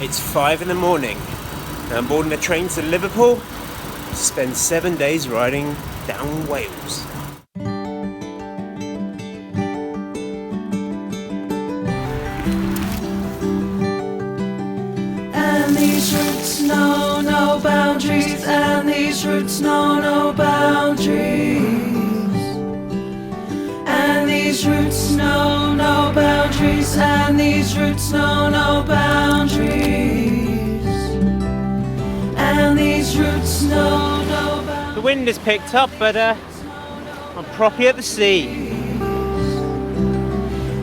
It's 5 in the morning and I'm boarding a train to Liverpool to spend 7 days riding down Wales. And these routes know no boundaries, and these routes know no boundaries. And these routes know no boundaries, and these routes know no boundaries. And these routes know no boundaries. The wind has picked up, but I'm properly at the sea.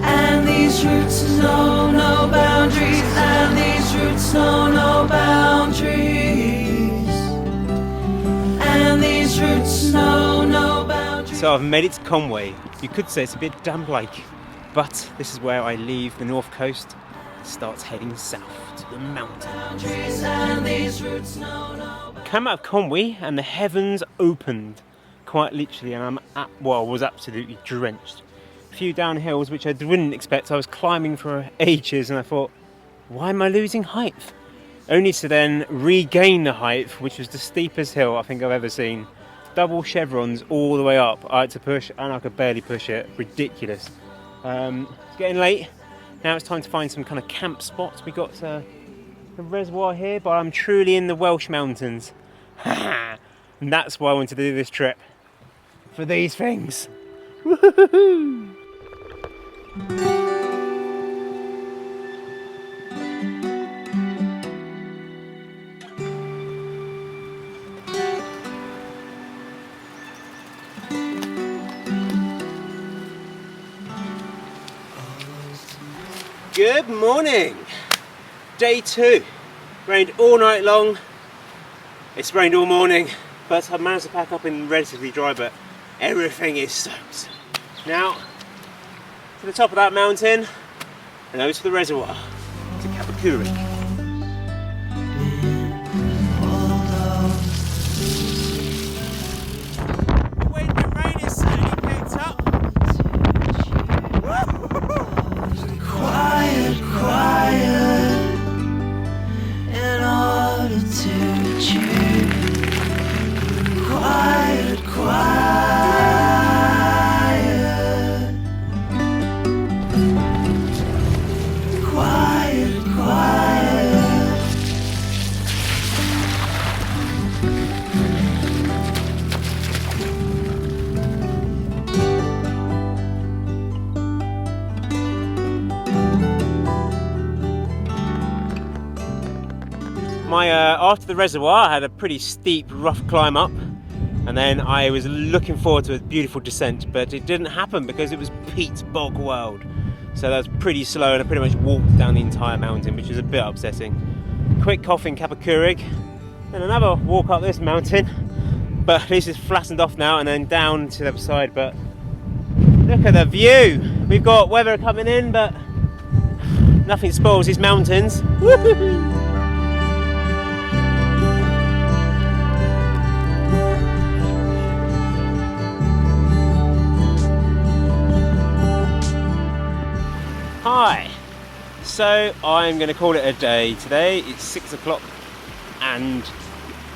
And these routes know no boundaries, and these routes know no boundaries. And these routes know no boundaries. So I've made it to Conway. You could say it's a bit damp-like, but this is where I leave the north coast and starts heading south to the mountains. And these routes know no boundaries. Came out of Conway and the heavens opened, quite literally, and I was absolutely drenched. A few downhills which I didn't expect. I was climbing for ages and I thought, why am I losing height? Only to then regain the height, which was the steepest hill I think I've ever seen. Double chevrons all the way up. I had to push and I could barely push it. Ridiculous. It's getting late. Now it's time to find some kind of camp spots. We got a reservoir here, but I'm truly in the Welsh mountains. And that's why I wanted to do this trip. For these things. Woohoo! Good morning! Day 2. Rained all night long. It's rained all morning, but I've managed to pack up in relatively dry, but everything is soaked. Now, to the top of that mountain, and over to the reservoir, to Cathedral. The wind and rain is certainly picked up. Quiet, quiet, in order to achieve. Quiet, quiet, quiet, quiet. After the reservoir, I had a pretty steep, rough climb up, and then I was looking forward to a beautiful descent, but it didn't happen because it was peat bog wild. So that was pretty slow, and I pretty much walked down the entire mountain, which was a bit upsetting. Quick cough in Cathedral, and another walk up this mountain, but this is flattened off now, and then down to the other side. But look at the view! We've got weather coming in, but nothing spoils these mountains. Woo-hoo-hoo. Hi, so I'm going to call it a day today. It's 6 o'clock and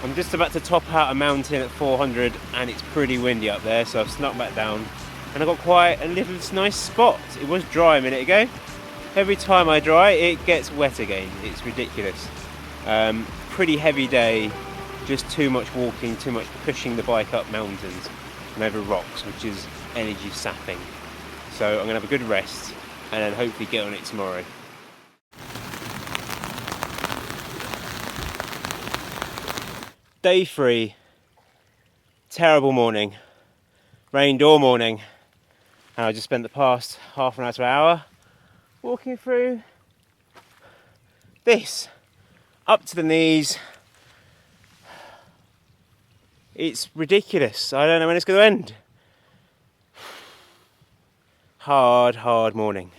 I'm just about to top out a mountain at 400 and it's pretty windy up there, so I've snuck back down and I got quite a little nice spot. It was dry a minute ago. Every time I dry it gets wet again. It's ridiculous. Pretty heavy day, just too much walking, too much pushing the bike up mountains and over rocks, which is energy sapping. So I'm going to have a good rest and then hopefully get on it tomorrow. Day 3, terrible morning. Rained all morning, and I just spent the past half an hour to an hour walking through this, up to the knees. It's ridiculous. I don't know when it's going to end. Hard morning.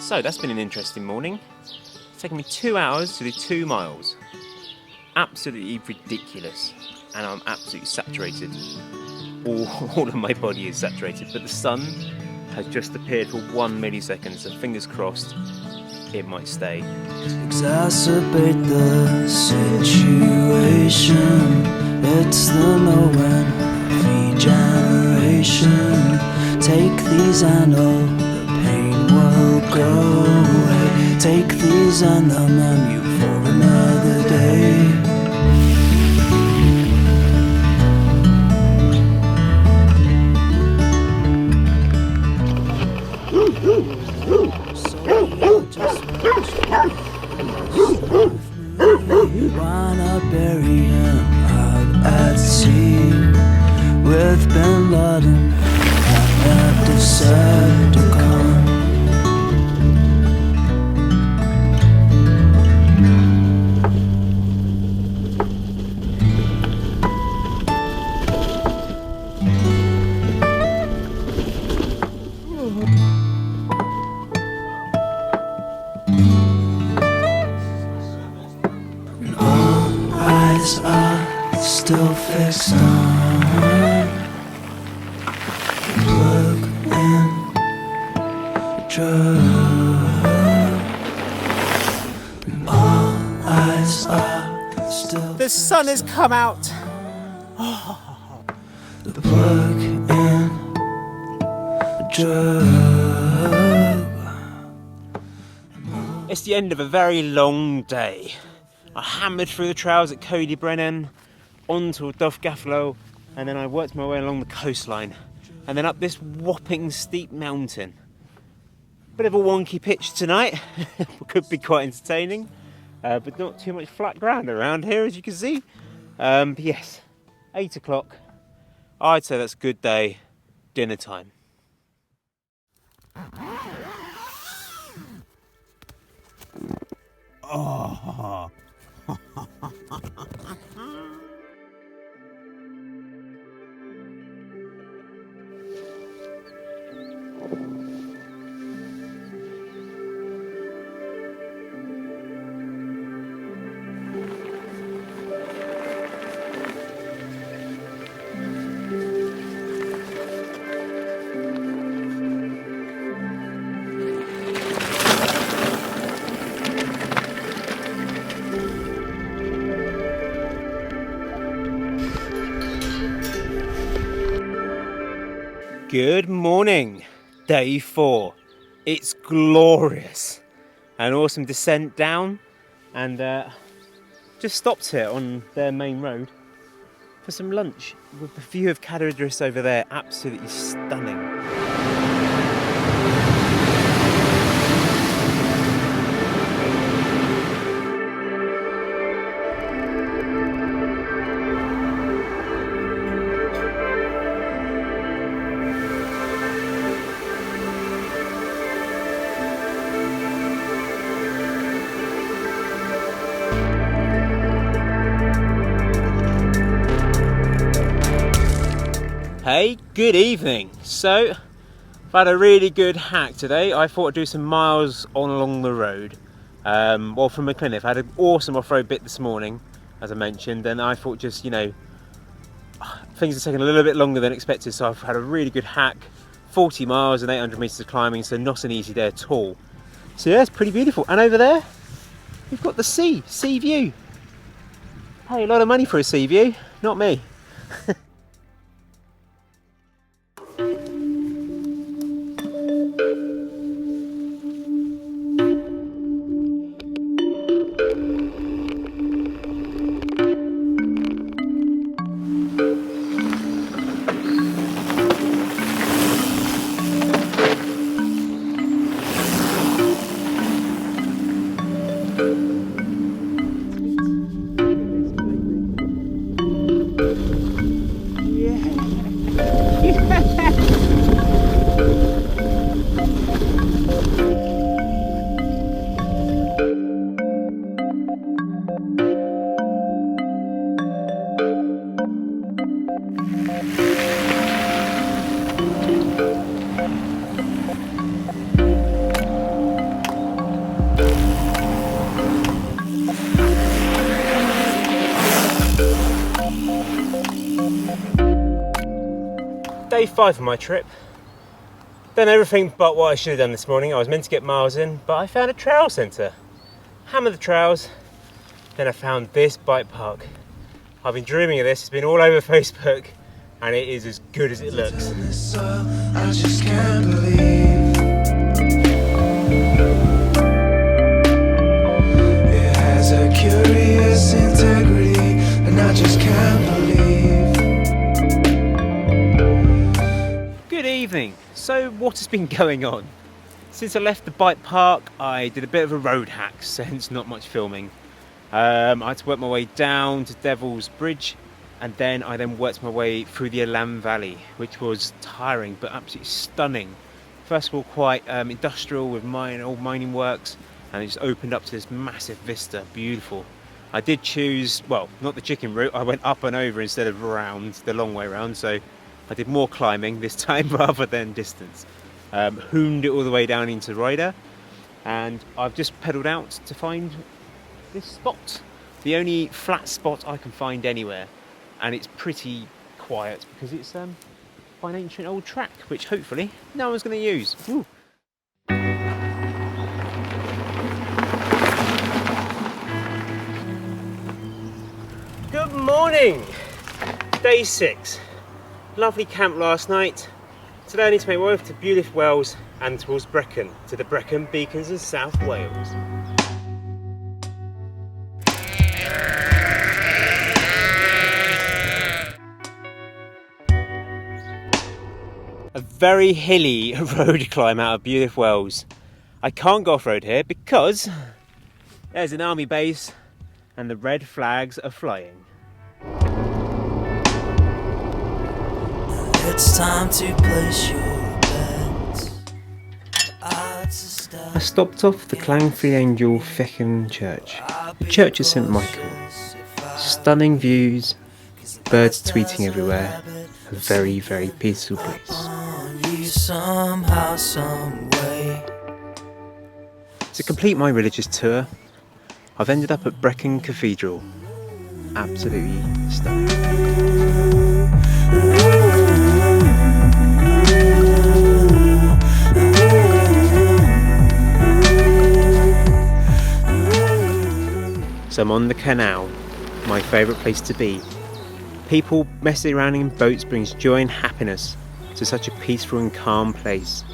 So that's been an interesting morning. It's taken me 2 hours to do 2 miles. Absolutely ridiculous. And I'm absolutely saturated. All of my body is saturated, but the sun has just appeared for 1 millisecond, so fingers crossed it might stay. Exacerbate the situation. It's the no-win regeneration. Take these and all the pain will go away. Take these and they'll numb you for another day. Why not bury him out at sea with Bin Laden and that Decepticon? Are still fixed on plug in drug. All eyes are still. The sun has come out. The plug in drug. It's the end of a very long day. I hammered through the trails at Cody Brennan, onto Duff-Gaffalo, and then I worked my way along the coastline, and then up this whopping steep mountain. Bit of a wonky pitch tonight, could be quite entertaining, but not too much flat ground around here, as you can see. But yes, 8 o'clock. I'd say that's a good day, dinner time. Oh. Good morning, day 4. It's glorious. An awesome descent down, and just stopped here on their main road for some lunch with the view of Cathedral over there. Absolutely stunning. Hey, good evening. So, I've had a really good hack today. I thought I'd do some miles on along the road. Well, from McClinniff. I had an awesome off-road bit this morning, as I mentioned, and I thought just, things are taking a little bit longer than expected, so I've had a really good hack. 40 miles and 800 metres of climbing, so not an easy day at all. So yeah, it's pretty beautiful. And over there, we've got the sea view. Pay a lot of money for a sea view, not me. Day 5 of my trip. Done everything but what I should have done this morning. I was meant to get miles in, but I found a trail centre. Hammered the trails, then I found this bike park. I've been dreaming of this, it's been all over Facebook, and it is as good as it looks. I just can't believe it has a curious integrity, and I just can't believe. Good evening. So what has been going on? Since I left the bike park, I did a bit of a road hack, hence not much filming. I had to work my way down to Devil's Bridge, and then I worked my way through the Elam Valley, which was tiring but absolutely stunning. First of all, quite industrial with old mining works, and it just opened up to this massive vista, beautiful. I did choose, well, not the chicken route, I went up and over instead of round, the long way round, so I did more climbing this time rather than distance. Hooned it all the way down into Ryder, and I've just pedalled out to find this spot, the only flat spot I can find anywhere, and it's pretty quiet because it's by an ancient old track which hopefully no one's going to use. Woo. Good morning! Day 6. Lovely camp last night. Today I need to make my way over to beautiful Wales and towards Brecon, to the Brecon Beacons in South Wales. A very hilly road climb out of beautiful Wales. I can't go off-road here because there's an army base and the red flags are flying. It's time to place your bets. I stopped off the Clangfree Angel Fechan Church, the Church of St Michael. Stunning views, birds tweeting everywhere, a very, very peaceful place. Somehow, some way. To complete my religious tour, I've ended up at Brecon Cathedral. Absolutely stunning. So I'm on the canal, my favourite place to be. People messing around in boats brings joy and happiness to such a peaceful and calm place.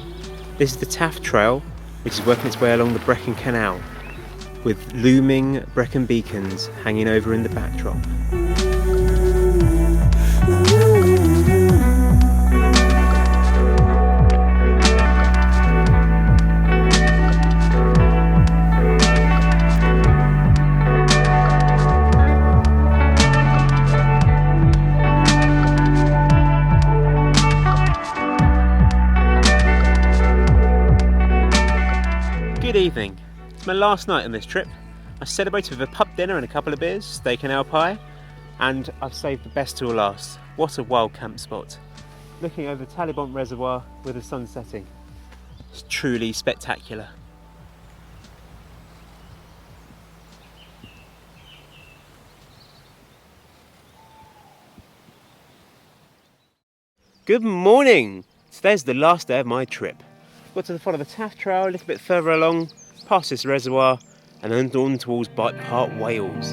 This is the Taff Trail, which is working its way along the Brecon Canal, with looming Brecon Beacons hanging over in the backdrop. Good evening. It's my last night on this trip. I celebrated with a pub dinner and a couple of beers, steak and ale pie, and I've saved the best till last. What a wild camp spot. Looking over the Talibon Reservoir with the sun setting. It's truly spectacular. Good morning! Today's the last day of my trip. Got to the foot of the Taff Trail, a little bit further along, past this reservoir, and then on towards Bike Park, Wales.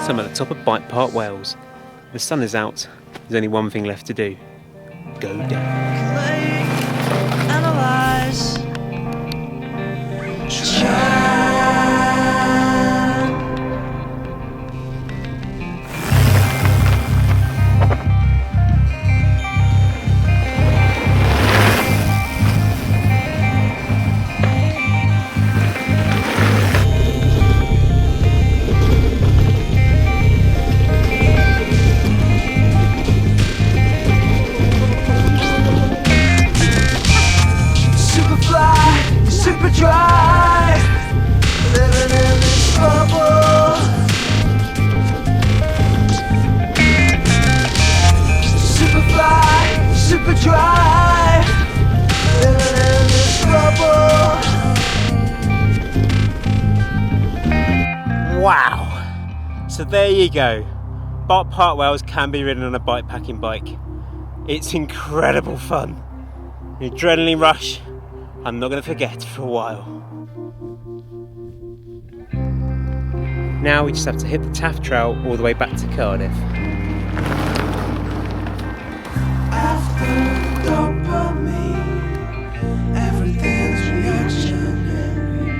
So I'm at the top of Bike Park, Wales. The sun is out, there's only one thing left to do. Go down. Analyze. Wow! So there you go. Park Wales can be ridden on a bikepacking bike. It's incredible fun. An adrenaline rush I'm not going to forget for a while. Now we just have to hit the Taff Trail all the way back to Cardiff. After dopamine, everything's reactionary.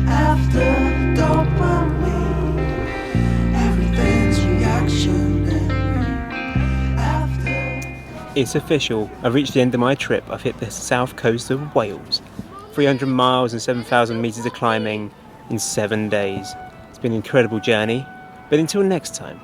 After dopamine, everything's reactionary. After... It's official. I've reached the end of my trip. I've hit the south coast of Wales. 300 miles and 7,000 metres of climbing in 7 days. It's been an incredible journey. But until next time,